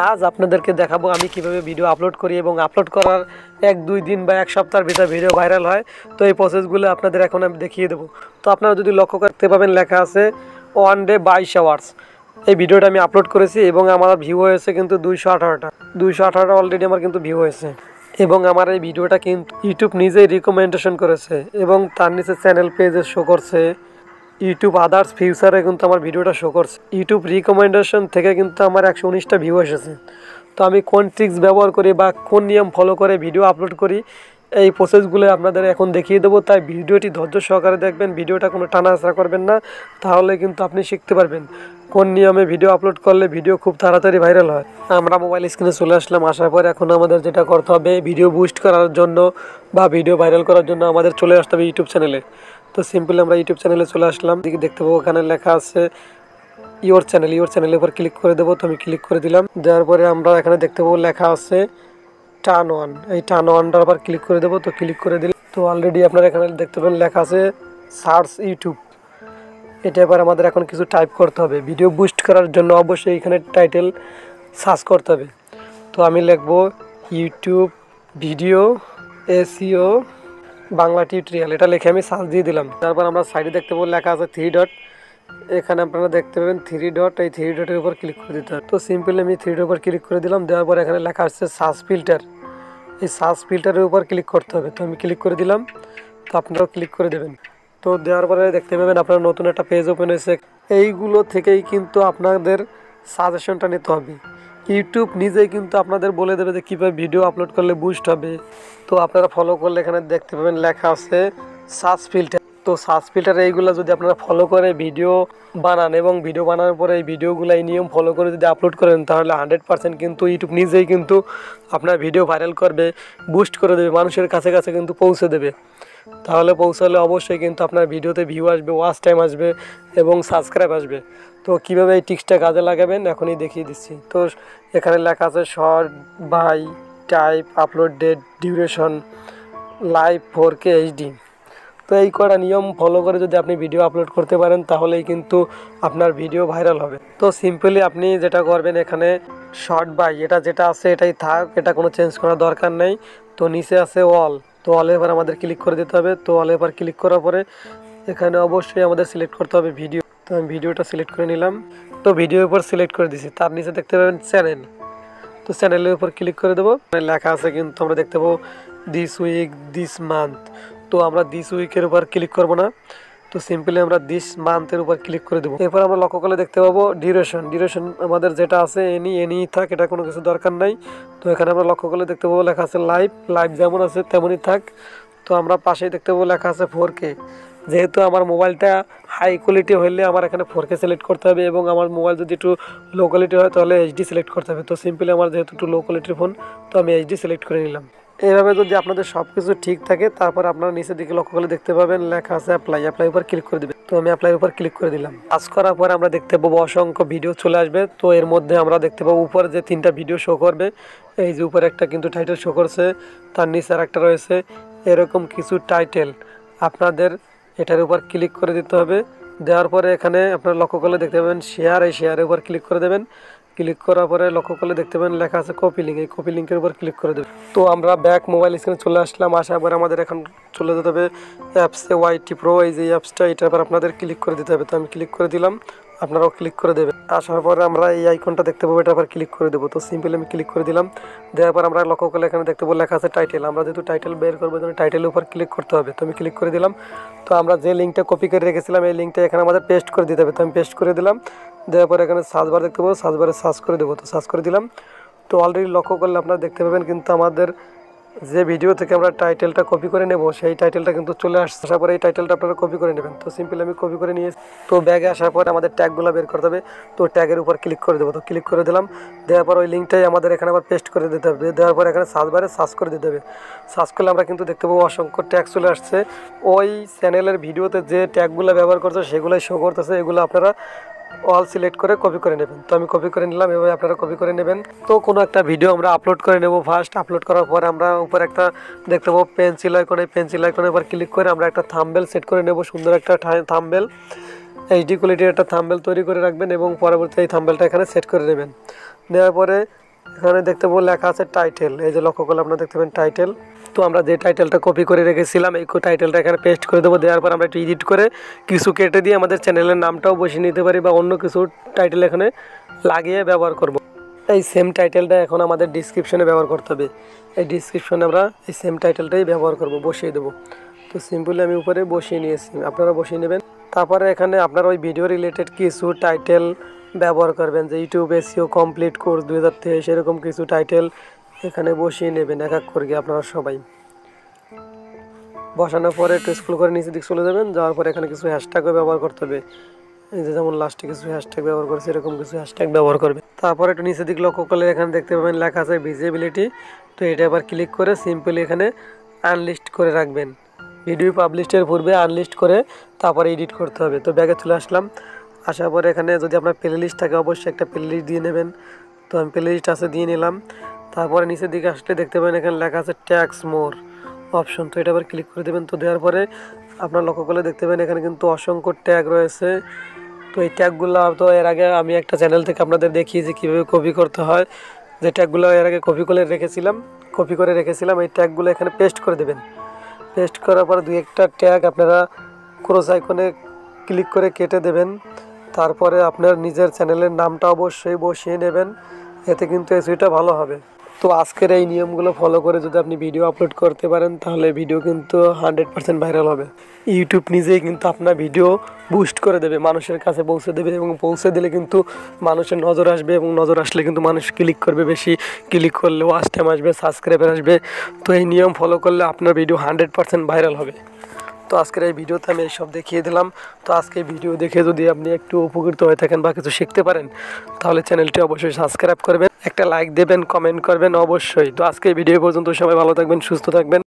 আজ আপনাদেরকে দেখাবো আমি কিভাবে ভিডিও আপলোড করি এবং আপলোড করার 1-2 দিন বা 1 সপ্তাহের ভিতর ভিডিও ভাইরাল হয়। তো এই প্রসেসগুলো আপনাদের এখন আমি দেখিয়ে দেবো। তো আপনারা যদি লক্ষ্য করতে পাবেন লেখা আছে 1 ডে 22 আওয়ার্স। এই ভিডিওটা আমি আপলোড করেছি এবং আমার ভিউ হয়েছে কিন্তু 218টা 218টা অলরেডি আমার কিন্তু ভিউ হয়েছে। এবং আমার এই ভিডিওটা কিন্তু ইউটিউব নিজেই রিকমেন্ডেশন করেছে এবং তার নিচে চ্যানেল পেজে শো করছে। ইউটিউব আদার্স ফিউচারে কিন্তু আমার ভিডিওটা শো করছে। ইউটিউব রিকমেন্ডেশন থেকে কিন্তু আমার 119টা ভিউ এসেছে। তো আমি কোন ট্রিক্স ব্যবহার করি বা কোন নিয়ম ফলো করে ভিডিও আপলোড করি এই প্রসেসগুলো আপনাদের এখন দেখিয়ে দেবো। তাই ভিডিওটি ধৈর্য সহকারে দেখবেন, ভিডিওটা কোনো টানাছাড়া করবেন না, তাহলে কিন্তু আপনি শিখতে পারবেন কোন নিয়মে ভিডিও আপলোড করলে ভিডিও খুব তাড়াতাড়ি ভাইরাল হয়। আমরা মোবাইল স্ক্রিনে চলে আসলাম, আসার পর এখন আমাদের যেটা করতে হবে ভিডিও বুস্ট করার জন্য বা ভিডিও ভাইরাল করার জন্য আমাদের চলে আসতে হবে ইউটিউব চ্যানেলে। তো সিম্পলি আমরা ইউটিউব চ্যানেলে চলে আসলাম, দেখতে পাবো ওখানে লেখা আছে ইওর চ্যানেলের উপর ক্লিক করে দেবো। তো আমি ক্লিক করে দিলাম, দেওয়ার পরে আমরা এখানে দেখতে পাবো লেখা আছে টার্ন অন, এই টার্ন অনটার উপর ক্লিক করে দেবো। তো ক্লিক করে দিলাম। তো অলরেডি আপনারা এখানে দেখতে পাবেন লেখা আছে সার্চ ইউটিউব। এটা এবার আমাদের এখন কিছু টাইপ করতে হবে। ভিডিও বুস্ট করার জন্য অবশ্যই এখানে টাইটেল সার্চ করতে হবে। তো আমি লিখবো YouTube video SEO Bangla tutorial, এটা লিখে আমি সার্চ দিয়ে দিলাম। তারপর আমরা সাইডে দেখতে পাবো লেখা আছে 3 ডট, এখানে আপনারা দেখতে পাবেন 3 ডট, এই 3 ডটের উপর ক্লিক করে দিতে হবে। তো সিম্পলি আমি 3 ডটের উপর ক্লিক করে দিলাম, দেওয়ার পর এখানে লেখা আসছে সার্চ ফিল্টার, এই সার্চ ফিল্টারের উপর ক্লিক করতে হবে। তো আমি ক্লিক করে দিলাম, তো আপনারাও ক্লিক করে দেবেন। তো দেওয়ার পরে দেখতে পাবেন আপনার নতুন একটা পেজ ওপেন হয়েছে। এইগুলো থেকেই কিন্তু আপনাদের সাজেশনটা নিতে হবে। ইউটিউব নিজেই কিন্তু আপনাদের বলে দেবে যে কীভাবে ভিডিও আপলোড করলে বুস্ট হবে। তো আপনারা ফলো করলে এখানে দেখতে পাবেন লেখা আছে সার্চ ফিল্টার। তো সার্চ ফিল্টারে এইগুলো যদি আপনারা ফলো করে ভিডিও বানান এবং ভিডিও বানানোর পরে এই ভিডিওগুলো এই নিয়ম ফলো করে যদি আপলোড করেন, তাহলে 100% কিন্তু ইউটিউব নিজেই কিন্তু আপনার ভিডিও ভাইরাল করবে, বুস্ট করে দেবে, মানুষের কাছে কাছে কিন্তু পৌঁছে দেবে। তাহলে পৌঁছালে অবশ্যই কিন্তু আপনার ভিডিওতে ভিউ আসবে, ওয়াচ টাইম আসবে এবং সাবস্ক্রাইব আসবে। তো কীভাবে এই টিক্সটা কাজে লাগাবেন এখনই দেখিয়ে দিচ্ছি। তো এখানে লেখা আছে short by type upload date duration live 4K HD। তো এই কটা নিয়ম ফলো করে যদি আপনি ভিডিও আপলোড করতে পারেন তাহলেই কিন্তু আপনার ভিডিও ভাইরাল হবে। তো সিম্পলি আপনি যেটা করবেন এখানে শর্ট বাই এটা যেটা আছে এটাই থাক, এটা কোনো চেঞ্জ করার দরকার নেই। তো নিচে আছে অল, তো অলে এবার আমাদের ক্লিক করে দিতে হবে। তো অলে এবার ক্লিক করার পরে এখানে অবশ্যই আমাদের সিলেক্ট করতে হবে ভিডিও। তো আমি ভিডিওটা সিলেক্ট করে নিলাম, তো ভিডিওর উপর সিলেক্ট করে দিছি। তার নিচে দেখতে পাবেন চ্যানেল, তো চ্যানেলের উপর ক্লিক করে দেবো। লেখা আছে কিন্তু আমরা দেখতে পাবো দিস উইক দিস মান্থ। তো আমরা দিস উইকের উপর ক্লিক করব না, তো সিম্পলি আমরা দিস মান্থের উপর ক্লিক করে দেবো। এরপর আমরা লক্ষ্য করলে দেখতে পাবো ডিউরেশন আমাদের যেটা আছে এনি থাক, এটা কোনো কিছু দরকার নাই। তো এখানে আমরা লক্ষ্য করলে দেখতে পাবো লেখা আছে লাইভ যেমন আছে তেমনই থাক। তো আমরা পাশেই দেখতে পাবো লেখা আছে 4K। যেহেতু আমার মোবাইলটা হাই কোয়ালিটি হলে আমার এখানে 4K সিলেক্ট করতে হবে এবং আমার মোবাইল যদি একটু লো কোয়ালিটি হয় তাহলে HD সিলেক্ট করতে হবে। তো সিম্পলি আমার যেহেতু একটু লো কোয়ালিটির ফোন, তো আমি HD সিলেক্ট করে নিলাম। এইভাবে যদি আপনাদের সব কিছু ঠিক থাকে তারপর আপনারা নিচের দিকে লক্ষ্য করলে দেখতে পাবেন লেখা আছে অ্যাপ্লাই উপর ক্লিক করে দেবেন। তো আমি অ্যাপ্লাই উপর ক্লিক করে দিলাম। কাজ করার পর আমরা দেখতে পাবো অসংখ্য ভিডিও চলে আসবে। তো এর মধ্যে আমরা দেখতে পাবো উপরে যে 3টা ভিডিও শো করবে, এই যে উপরে একটা কিন্তু টাইটেল শো করছে, তার নিচে আর একটা রয়েছে এরকম কিছু টাইটেল। আপনাদের এটার উপর ক্লিক করে দিতে হবে। দেওয়ার পরে এখানে আপনারা লক্ষ্য করলে দেখতে পাবেন শেয়ার, এই শেয়ারের উপর ক্লিক করে দেবেন। ক্লিক করার পরে লক্ষ্য করলে দেখতে পাবেন লেখা আছে কপি লিঙ্ক, এই কপি লিঙ্কের উপর ক্লিক করে দেবেন। তো আমরা ব্যাক মোবাইল স্ক্রিনে চলে আসলাম, আসার পরে আমাদের এখন চলে যেতে হবে অ্যাপসে YT Pro, এই যে অ্যাপসটা এটার উপর আপনাদের ক্লিক করে দিতে হবে। তো আমি ক্লিক করে দিলাম, আপনারাও ক্লিক করে দেবেন। আসার পরে আমরা এই আইকনটা দেখতে পাবো, এটার উপর ক্লিক করে দেবো। তো সিম্পলি আমি ক্লিক করে দিলাম, দেওয়ার পর আমরা লক্ষ্য করলে এখানে দেখতে পাবো লেখা আছে টাইটেল। আমরা যেহেতু টাইটেল বের করবো টাইটেলের উপর ক্লিক করতে হবে। তো আমি ক্লিক করে দিলাম। তো আমরা যে লিঙ্কটা কপি করে রেখেছিলাম এই লিঙ্কটা এখানে আমাদের পেস্ট করে দিতে হবে। তো আমি পেস্ট করে দিলাম, দেওয়ার পরে এখানে সার্চ বার দেখতে পাবো, সার্চ বারে সার্চ করে দেবো। তো সার্চ করে দিলাম। তো অলরেডি লক্ষ্য করলে আপনারা দেখতে পাবেন কিন্তু আমাদের যে ভিডিও থেকে আমরা টাইটেলটা কপি করে নেব সেই টাইটেলটা কিন্তু চলে আসছে। আসার পরে এই টাইটেলটা আপনারা কপি করে নেবেন। তো সিম্পলি আমি কপি করে নিয়ে তো ব্যাগে আসার পরে আমাদের ট্যাগগুলো বের করতে হবে। তো ট্যাগের উপর ক্লিক করে দেবো। তো ক্লিক করে দিলাম, দেওয়ার পর ওই লিঙ্কটাই আমাদের এখানে আবার পেস্ট করে দিতে হবে। দেওয়ার পর এখানে সার্চ বারে সার্চ করে দিতে হবে। সার্চ করলে আমরা কিন্তু দেখতে পাবো অসংখ্য ট্যাগ চলে আসছে। ওই চ্যানেলের ভিডিওতে যে ট্যাগগুলো ব্যবহার করছে সেগুলোই শো করতেছে, এগুলো আপনারা অল সিলেক্ট করে কপি করে নেবেন। তো আমি কপি করে নিলাম, এভাবে আপনারা কপি করে নেবেন। তো কোনো একটা ভিডিও আমরা আপলোড করে নেব। ফার্স্ট আপলোড করার পর আমরা উপর একটা দেখতে পাবো পেন্সিল আইকনে, পেন্সিল আইকনের উপর ক্লিক করে আমরা একটা থাম্বনেল সেট করে নেব, সুন্দর একটা থাম্বনেল HD কোয়ালিটির একটা থাম্বনেল তৈরি করে রাখবেন এবং পরবর্তী এই থাম্বনেলটা এখানে সেট করে নেবেন। নেওয়ার পরে এখানে দেখতে পাবো লেখা আছে টাইটেল, এই যে লক্ষ্য করলে আপনারা দেখতে পাবেন টাইটেল। তো আমরা যে টাইটেলটা কপি করে রেখেছিলাম এই টাইটেলটা এখানে পেস্ট করে দেবো। দেওয়ার পর আমরা একটু এডিট করে কিছু কেটে দিয়ে আমাদের চ্যানেলের নামটাও বসিয়ে নিতে পারি বা অন্য কিছু টাইটেল এখানে লাগিয়ে ব্যবহার করব। এই সেম টাইটেলটা এখন আমাদের ডিসক্রিপশনে ব্যবহার করতে হবে। এই ডিসক্রিপশনে আমরা এই সেম টাইটেলটাই ব্যবহার করব, বসিয়ে দেবো। তো সিম্পলি আমি উপরে বসিয়ে নিয়েছি, আপনারা বসিয়ে নেবেন। তারপরে এখানে আপনারা ওই ভিডিও রিলেটেড কিছু টাইটেল ব্যবহার করবেন, যে ইউটিউব এসইও কমপ্লিট কোর্স 2023 এরকম কিছু টাইটেল এখানে বসিয়ে নেবেন এক এক করে আপনারা সবাই। বসানোর পরে একটু স্ক্রল করে নিচের দিকে চলে যাবেন, যাওয়ার পরে এখানে কিছু হ্যাশট্যাগও ব্যবহার করতে হবে। এই যে যেমন লাস্টে কিছু হ্যাশট্যাগ ব্যবহার করেছে এরকম কিছু হ্যাশট্যাগ ব্যবহার করবে। তারপরে একটু নিচের দিকে লক্ষ্য করলে এখানে দেখতে পাবেন লেখা আছে ভিজিবিলিটি। তো এটা আবার ক্লিক করে সিম্পলি এখানে আনলিস্ট করে রাখবেন। ভিডিও পাবলিশের পূর্বে আনলিস্ট করে তারপরে এডিট করতে হবে। তো ব্যাগে চলে আসলাম, আসার পরে এখানে যদি আপনার প্লে লিস্ট থাকে অবশ্যই একটা প্লে লিস্ট দিয়ে নেবেন। তো আমি প্লে লিস্ট আছে দিয়ে নিলাম। তারপরে নিচের দিকে আসলে দেখতে পাবেন এখানে লেখা আছে ট্যাক্স মোর অপশন। তো এটা আবার ক্লিক করে দেবেন। তো দেওয়ার পরে আপনার লক্ষ্য করলে দেখতে পাবেন এখানে কিন্তু অসংখ্য ট্যাগ রয়েছে। তো এই ট্যাগগুলো তো এর আগে আমি একটা চ্যানেল থেকে আপনাদের দেখিয়েছি কীভাবে কপি করতে হয়। যে ট্যাগগুলো এর আগে কপি করে রেখেছিলাম এই ট্যাগগুলো এখানে পেস্ট করে দেবেন। পেস্ট করার পর দুই একটা ট্যাগ আপনারা ক্রস আইকনে ক্লিক করে কেটে দেবেন। তারপরে আপনার নিজের চ্যানেলের নামটা অবশ্যই বসিয়ে নেবেন, এতে কিন্তু এসইটা ভালো হবে। তো আজকের এই নিয়মগুলো ফলো করে যদি আপনি ভিডিও আপলোড করতে পারেন তাহলে ভিডিও কিন্তু 100% ভাইরাল হবে। ইউটিউব নিজেই কিন্তু আপনার ভিডিও বুস্ট করে দেবে, মানুষের কাছে পৌঁছে দেবে, এবং পৌঁছে দিলে কিন্তু মানুষের নজর আসবে, এবং নজর আসলে কিন্তু মানুষ ক্লিক করবে, বেশি ক্লিক করলে ওয়াচ টাইম আসবে, সাবস্ক্রাইবার আসবে। তো এই নিয়ম ফলো করলে আপনার ভিডিও 100% ভাইরাল হবে। তো আজকের এই ভিডিওতে আমি এইসব দেখিয়ে দিলাম। তো আজকে ভিডিও দেখে যদি আপনি একটু উপকৃত হয়ে থাকেন বা কিছু শিখতে পারেন তাহলে চ্যানেলটি অবশ্যই সাবস্ক্রাইব করবেন, একটা লাইক দেবেন, কমেন্ট করবেন অবশ্যই। তো আজকে ভিডিও পর্যন্ত সবাই ভালো থাকবেন, সুস্থ থাকবেন।